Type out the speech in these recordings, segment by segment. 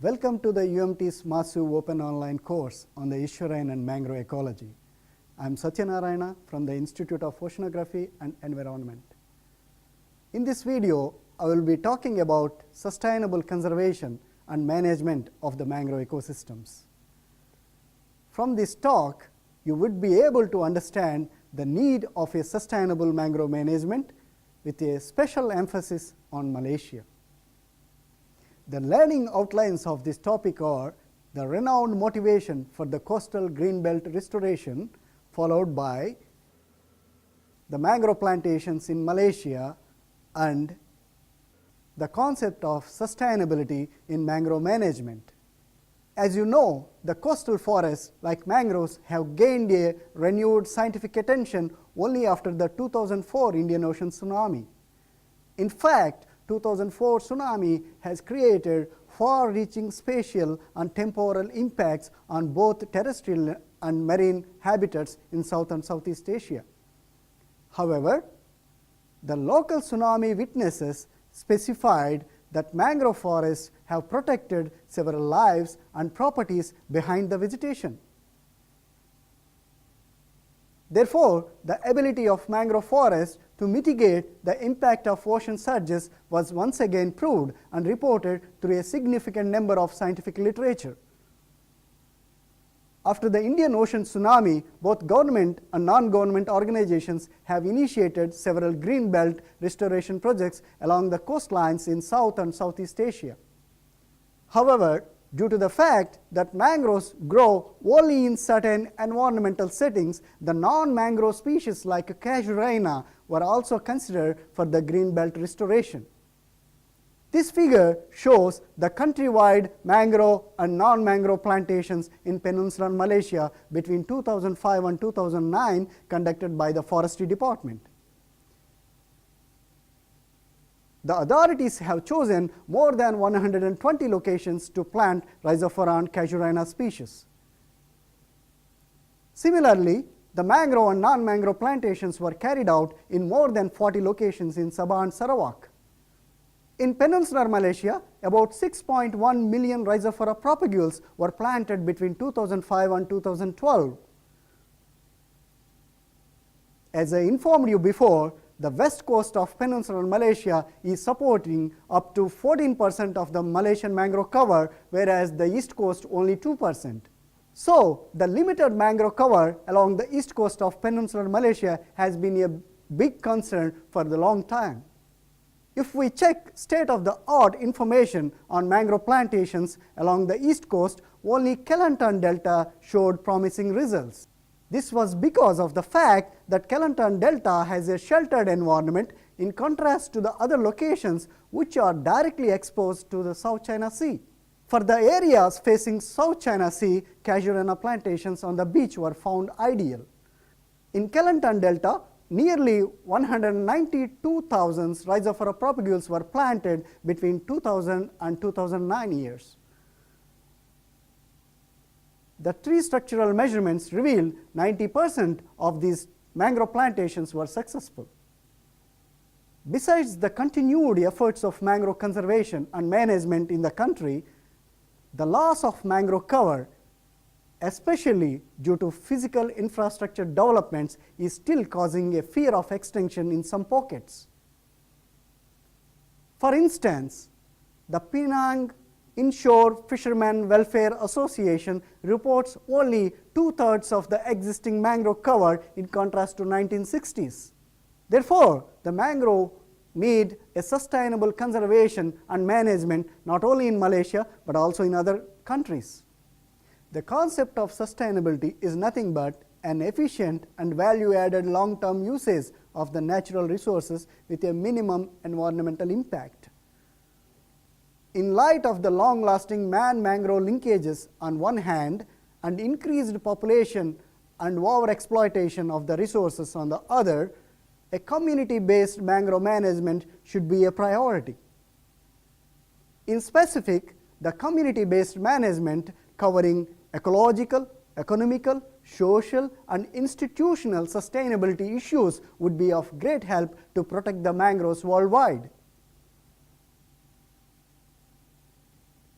Welcome to the UMT's massive open online course on the estuarine and mangrove ecology. I am Satyanarayana from the Institute of Oceanography and Environment. In this video, I will be talking about sustainable conservation and management of the mangrove ecosystems. From this talk, you would be able to understand the need of a sustainable mangrove management with a special emphasis on Malaysia. The learning outlines of this topic are the renowned motivation for the coastal greenbelt restoration, followed by the mangrove plantations in Malaysia and the concept of sustainability in mangrove management. As you know, the coastal forests like mangroves have gained a renewed scientific attention only after the 2004 Indian Ocean tsunami. In fact, 2004 tsunami has created far-reaching spatial and temporal impacts on both terrestrial and marine habitats in South and Southeast Asia. However, the local tsunami witnesses specified that mangrove forests have protected several lives and properties behind the vegetation. Therefore, the ability of mangrove forests to mitigate the impact of ocean surges was once again proved and reported through a significant number of scientific literature. After the Indian Ocean tsunami, both government and non-government organizations have initiated several greenbelt restoration projects along the coastlines in South and Southeast Asia. However, due to the fact that mangroves grow only in certain environmental settings, the non-mangrove species like casuarina were also considered for the greenbelt restoration. This figure shows the countrywide mangrove and non-mangrove plantations in peninsular Malaysia between 2005 and 2009 conducted by the Forestry Department. The authorities have chosen more than 120 locations to plant Rhizophora and casuarina species. Similarly, the mangrove and non-mangrove plantations were carried out in more than 40 locations in Sabah and Sarawak. In peninsular Malaysia, about 6.1 million Rhizophora propagules were planted between 2005 and 2012. As I informed you before, the west coast of peninsular Malaysia is supporting up to 14% of the Malaysian mangrove cover, whereas the east coast only 2%. So, the limited mangrove cover along the east coast of peninsular Malaysia has been a big concern for the long time. If we check state-of-the-art information on mangrove plantations along the east coast, only Kelantan Delta showed promising results. This was because of the fact that Kelantan Delta has a sheltered environment in contrast to the other locations which are directly exposed to the South China Sea. For the areas facing South China Sea, casuarina plantations on the beach were found ideal. In Kelantan Delta, nearly 192,000 Rhizophora propagules were planted between 2000 and 2009 years. The tree structural measurements revealed 90% of these mangrove plantations were successful. Besides the continued efforts of mangrove conservation and management in the country, the loss of mangrove cover, especially due to physical infrastructure developments, is still causing a fear of extinction in some pockets. For instance, the Penang Inshore Fishermen Welfare Association reports only 2/3 of the existing mangrove cover in contrast to 1960s. Therefore, the mangrove need a sustainable conservation and management not only in Malaysia but also in other countries. The concept of sustainability is nothing but an efficient and value-added long-term usage of the natural resources with a minimum environmental impact. In light of the long-lasting man-mangrove linkages on one hand and increased population and overexploitation of the resources on the other, a community-based mangrove management should be a priority. In specific, the community-based management covering ecological, economical, social, and institutional sustainability issues would be of great help to protect the mangroves worldwide.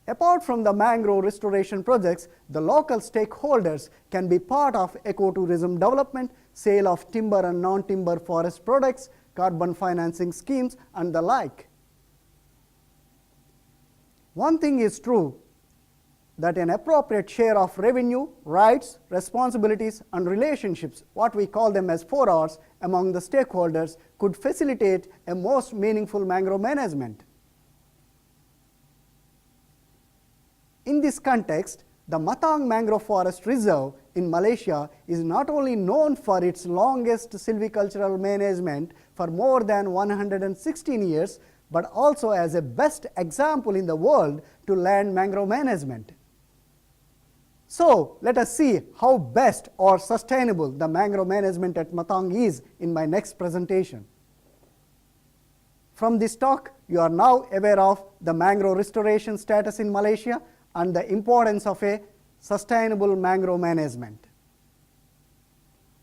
Apart from the mangrove restoration projects, the local stakeholders can be part of ecotourism development, sale of timber and non-timber forest products, carbon financing schemes, and the like. One thing is true, that an appropriate share of revenue, rights, responsibilities, and relationships, what we call them as 4Rs, among the stakeholders could facilitate a most meaningful mangrove management. In this context, the Matang Mangrove Forest Reserve in Malaysia is not only known for its longest silvicultural management for more than 116 years, but also as a best example in the world to land mangrove management. So let us see how best or sustainable the mangrove management at Matang is in my next presentation. From this talk, you are now aware of the mangrove restoration status in Malaysia and the importance of a sustainable mangrove management.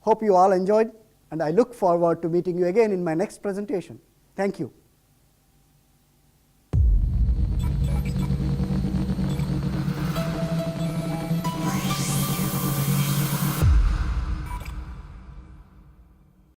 Hope you all enjoyed, and I look forward to meeting you again in my next presentation. Thank you.